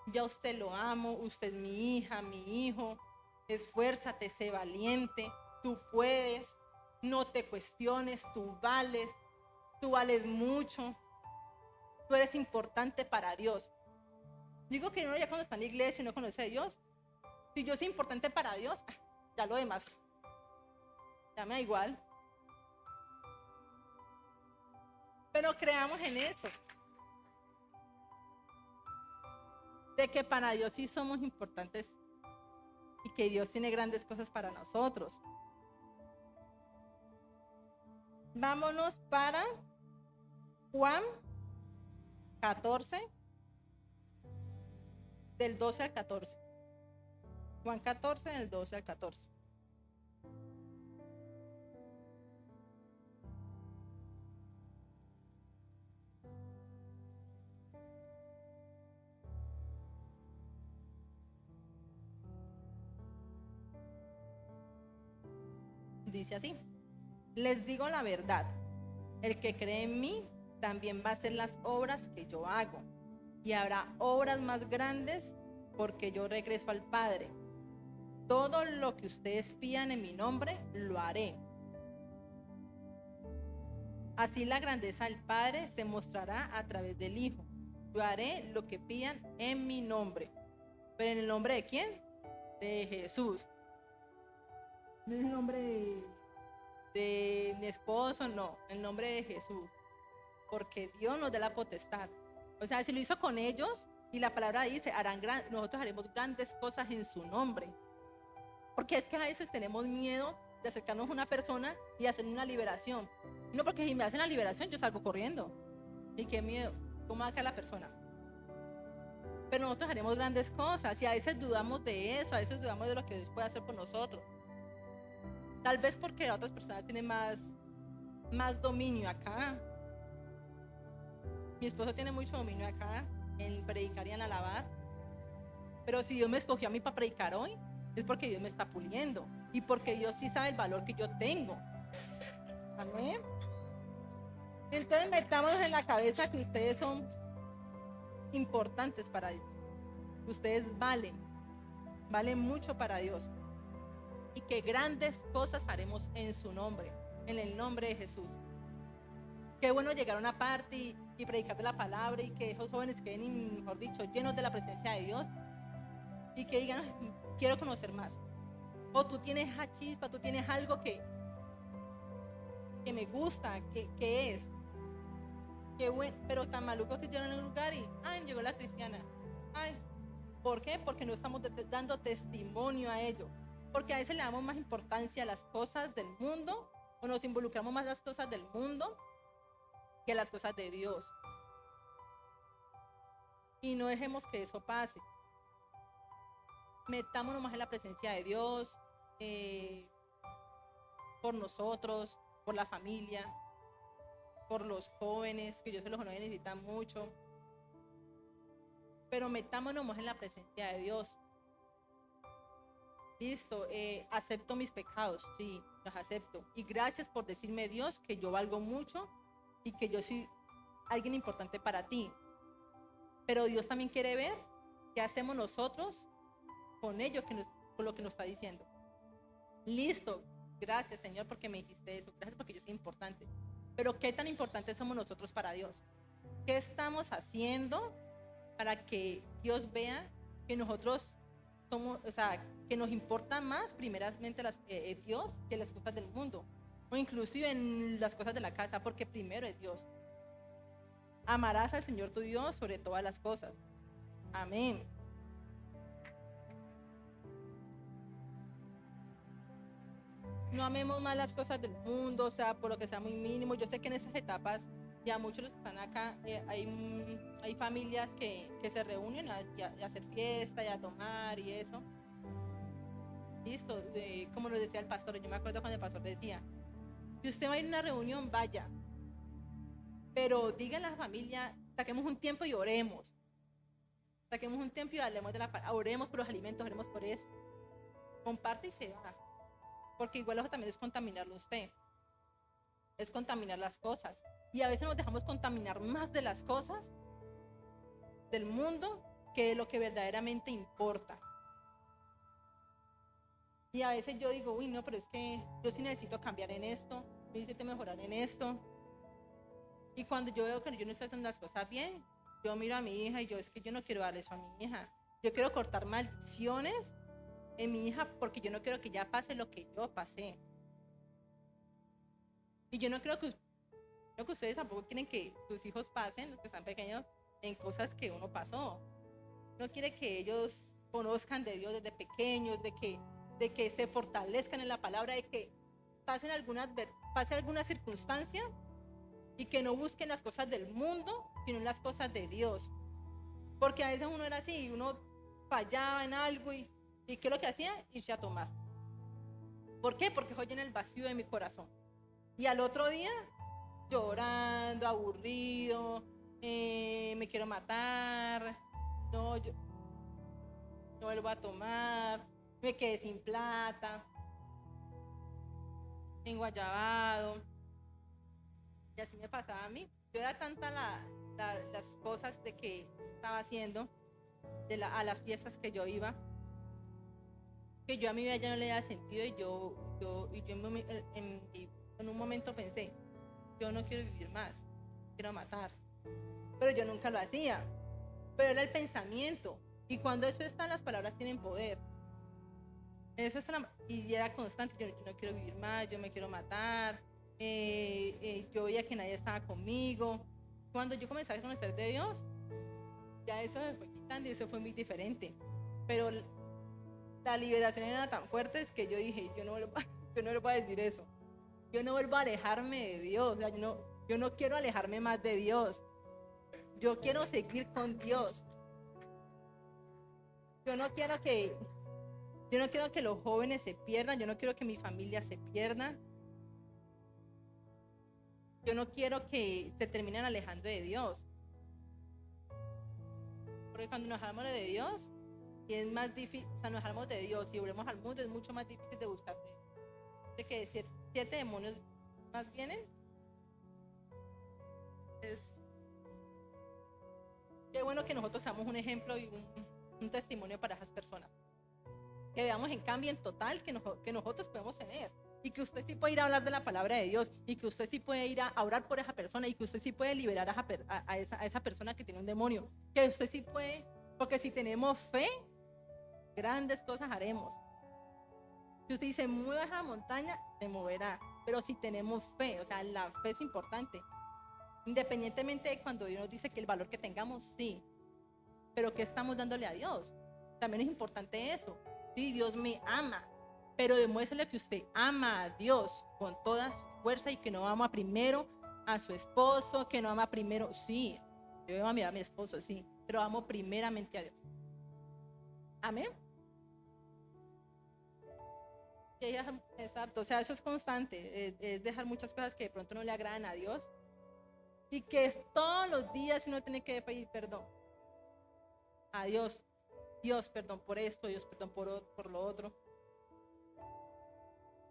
ya usted lo amo, usted es mi hija, mi hijo, esfuérzate, sé valiente, tú puedes, no te cuestiones, tú vales mucho, tú eres importante para Dios. Digo que uno ya cuando está en la iglesia y no conoce a Dios, si yo soy importante para Dios, ya lo demás, ya me da igual. Pero creamos en eso, de que para Dios sí somos importantes y que Dios tiene grandes cosas para nosotros. Vámonos para Juan 14, del 12 al 14. Juan 14, del 12 al 14. Dice así: les digo la verdad, el que cree en mí también va a hacer las obras que yo hago, y habrá obras más grandes, porque yo regreso al Padre. Todo lo que ustedes pidan en mi nombre, lo haré. Así la grandeza del Padre se mostrará a través del Hijo. Yo haré lo que pidan en mi nombre. ¿Pero en el nombre de quién? De Jesús. No en el nombre de mi esposo, no, en el nombre de Jesús. Porque Dios nos da la potestad. O sea, si lo hizo con ellos, y la palabra dice, nosotros haremos grandes cosas en su nombre. Porque es que a veces tenemos miedo de acercarnos a una persona y hacer una liberación. No, porque si me hacen la liberación, yo salgo corriendo. Y qué miedo, ¿cómo va a caer la persona? Pero nosotros haremos grandes cosas y a veces dudamos de eso, a veces dudamos de lo que Dios puede hacer por nosotros. Tal vez porque otras personas tienen más dominio acá. Mi esposo tiene mucho dominio acá en predicar y en alabar. Pero si Dios me escogió a mí para predicar hoy, es porque Dios me está puliendo y porque Dios sí sabe el valor que yo tengo. Amén. Entonces metámonos en la cabeza que ustedes son importantes para Dios. Ustedes valen mucho para Dios. Y que grandes cosas haremos en su nombre, en el nombre de Jesús. Qué bueno llegar a una parte y predicar de la palabra y que esos jóvenes queden, mejor dicho, llenos de la presencia de Dios y que digan, quiero conocer más. O tú tienes esa chispa, tú tienes algo que me gusta, que es. Qué bueno, pero tan maluco que llegan a un lugar y, ay, llegó la cristiana. Ay, ¿por qué? Porque no estamos dando testimonio a ello. Porque a veces le damos más importancia a las cosas del mundo o nos involucramos más en las cosas del mundo que las cosas de Dios. Y no dejemos que eso pase. Metámonos más en la presencia de Dios, por nosotros, por la familia, por los jóvenes, que yo sé los jóvenes necesitan mucho. Pero metámonos más en la presencia de Dios. Listo, acepto mis pecados, sí, los acepto. Y gracias por decirme, Dios, que yo valgo mucho y que yo soy alguien importante para ti. Pero Dios también quiere ver qué hacemos nosotros con ello, con lo que nos está diciendo. Listo, gracias, Señor, porque me dijiste eso. Gracias porque yo soy importante. Pero qué tan importantes somos nosotros para Dios. ¿Qué estamos haciendo para que Dios vea que nosotros somos, o sea, que nos importa más primeramente Dios que las cosas del mundo? O inclusive en las cosas de la casa, porque primero es Dios. Amarás al Señor tu Dios sobre todas las cosas. Amén. No amemos más las cosas del mundo, o sea, por lo que sea muy mínimo. Yo sé que en esas etapas, ya muchos de los que están acá, hay familias que se reúnen a hacer fiesta y a tomar y eso. Listo, como lo decía el pastor, yo me acuerdo cuando el pastor decía, si usted va a ir a una reunión, vaya, pero diga a la familia, saquemos un tiempo y oremos. Saquemos un tiempo y hablemos de oremos por los alimentos, oremos por esto. Comparte y se va. Porque igual eso también es contaminarlo usted. Es contaminar las cosas. Y a veces nos dejamos contaminar más de las cosas del mundo que de lo que verdaderamente importa. Y a veces yo digo, uy, no, pero es que yo sí necesito cambiar en esto, yo necesito mejorar en esto. Y cuando yo veo que yo no estoy haciendo las cosas bien, yo miro a mi hija y es que yo no quiero darle eso a mi hija. Yo quiero cortar maldiciones en mi hija porque yo no quiero que ya pase lo que yo pasé. Y yo no creo que ustedes tampoco quieren que sus hijos pasen, los que están pequeños, en cosas que uno pasó. No quiere que ellos conozcan de Dios desde pequeños, de que se fortalezcan en la palabra, de que pase alguna circunstancia y que no busquen las cosas del mundo, sino las cosas de Dios. Porque a veces uno era así, uno fallaba en algo y ¿qué es lo que hacía? Irse a tomar. ¿Por qué? Porque hoy en el vacío de mi corazón. Y al otro día, llorando, aburrido, me quiero matar, no, yo no vuelvo a tomar, me quedé sin plata, enguayabado. Y así me pasaba a mí. Yo era tanta las cosas de que estaba haciendo, a las fiestas que yo iba, que yo a mi vida ya no le daba sentido y yo en un momento pensé, yo no quiero vivir más, quiero matar. Pero yo nunca lo hacía. Pero era el pensamiento. Y cuando eso está, las palabras tienen poder. Eso es y era constante, yo no quiero vivir más, yo me quiero matar. Yo veía que nadie estaba conmigo. Cuando yo comencé a conocer de Dios, ya eso me fue quitando y eso fue muy diferente. Pero la liberación era tan fuerte es que yo dije, yo no le voy a decir eso. Yo no vuelvo a alejarme de Dios. O sea, yo no quiero alejarme más de Dios. Yo quiero seguir con Dios. Yo no quiero que los jóvenes se pierdan. Yo no quiero que mi familia se pierda. Yo no quiero que se terminen alejando de Dios. Porque cuando nos alejamos de Dios, y es más difícil, o sea, nos alejamos de Dios y volvemos al mundo, es mucho más difícil de buscar de que 7 demonios más vienen. Qué bueno que nosotros seamos un ejemplo y un testimonio para esas personas. Que veamos en cambio en total que nosotros podemos tener. Y que usted sí puede ir a hablar de la palabra de Dios. Y que usted sí puede ir a orar por esa persona. Y que usted sí puede liberar a esa persona que tiene un demonio. Que usted sí puede, porque si tenemos fe, grandes cosas haremos. Si usted dice, mueva esa montaña, se moverá. Pero si tenemos fe, o sea, la fe es importante. Independientemente de cuando Dios nos dice que el valor que tengamos, sí. Pero ¿qué estamos dándole a Dios? También es importante eso. Sí, Dios me ama. Pero demuéstrele que usted ama a Dios con toda su fuerza y que no ama primero a su esposo, que no ama primero, sí. Yo amo a mi esposo, sí. Pero amo primeramente a Dios. Amén. Exacto, o sea, eso es constante, es dejar muchas cosas que de pronto no le agradan a Dios y que es todos los días uno tiene que pedir perdón a Dios. Dios, perdón por esto, Dios, perdón por lo otro.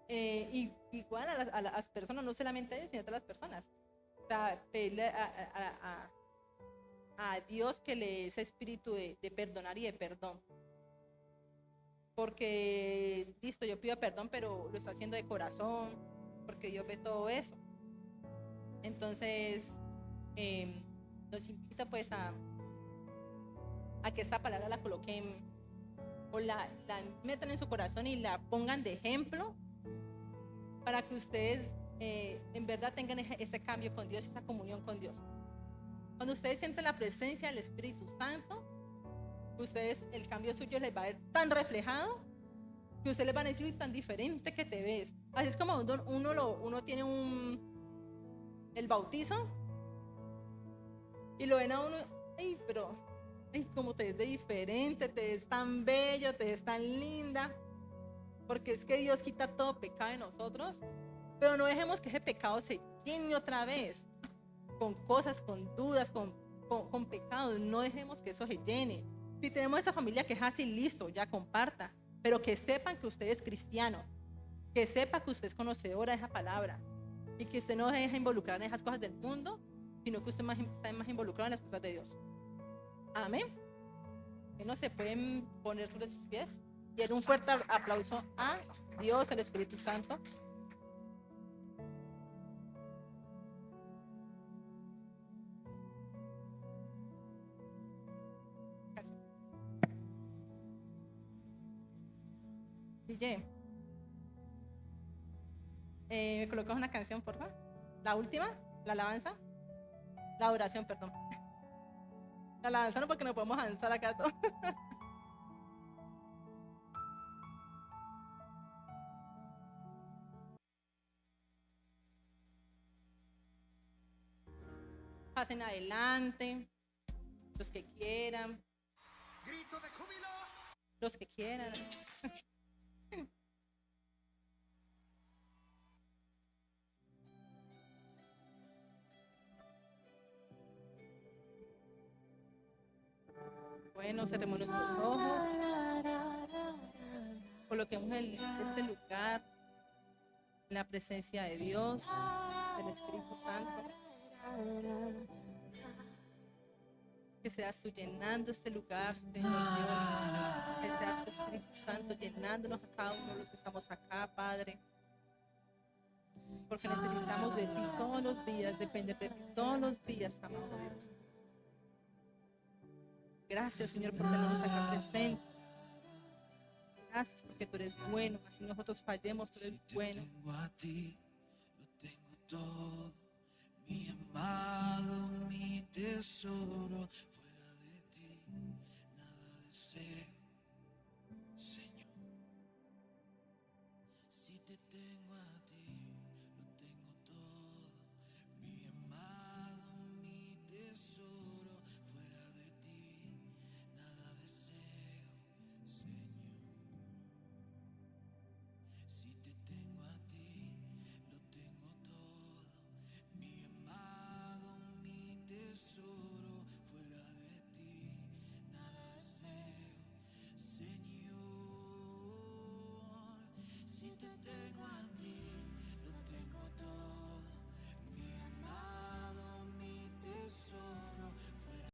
Y igual a las personas, no solamente a Dios, sino a todas las personas. O sea, pedirle a Dios que le dé ese espíritu de perdonar y de perdón. Porque, listo, yo pido perdón, pero lo está haciendo de corazón, porque Dios ve todo eso. Entonces, los invito pues a que esta palabra la coloquen o la metan en su corazón y la pongan de ejemplo para que ustedes en verdad tengan ese cambio con Dios, esa comunión con Dios. Cuando ustedes sienten la presencia del Espíritu Santo, ustedes, el cambio suyo les va a ver tan reflejado que ustedes les van a decir: "Uy, tan diferente que te ves". Así es como uno tiene el bautizo y lo ven a uno: "Ay, pero, ay, cómo te ves de diferente, te ves tan bello, te ves tan linda". Porque es que Dios quita todo pecado de nosotros, pero no dejemos que ese pecado se llene otra vez con cosas, con dudas, con pecados. No dejemos que eso se llene. Si tenemos esa familia que es así, listo, ya comparta, pero que sepan que usted es cristiano, que sepa que usted es conocedora de esa palabra y que usted no se deja involucrar en esas cosas del mundo, sino que usted está más involucrado en las cosas de Dios. Amén. Que no se pueden poner sobre sus pies y dar un fuerte aplauso a Dios, al Espíritu Santo. DJ, ¿me colocas una canción, por favor? La última, la alabanza, la oración, perdón. La alabanza no, porque no podemos avanzar acá todo. Pasen adelante, los que quieran. Grito de júbilo. Los que quieran. Bueno, cerremos nuestros ojos. Coloquemos este lugar en la presencia de Dios, del Espíritu Santo. Que seas tú llenando este lugar, Señor Dios. Que seas tu Espíritu Santo llenándonos a cada uno de los que estamos acá, Padre. Porque necesitamos de ti todos los días, depender de ti todos los días, amado Dios. Gracias, Señor, por tenernos acá presentes. Gracias porque tú eres bueno, así nosotros fallemos, tú eres bueno. Si tengo a ti, lo tengo todo, mi amado, mi tesoro. Fuera de ti, nada deseo, Señor. Si te tengo a ti.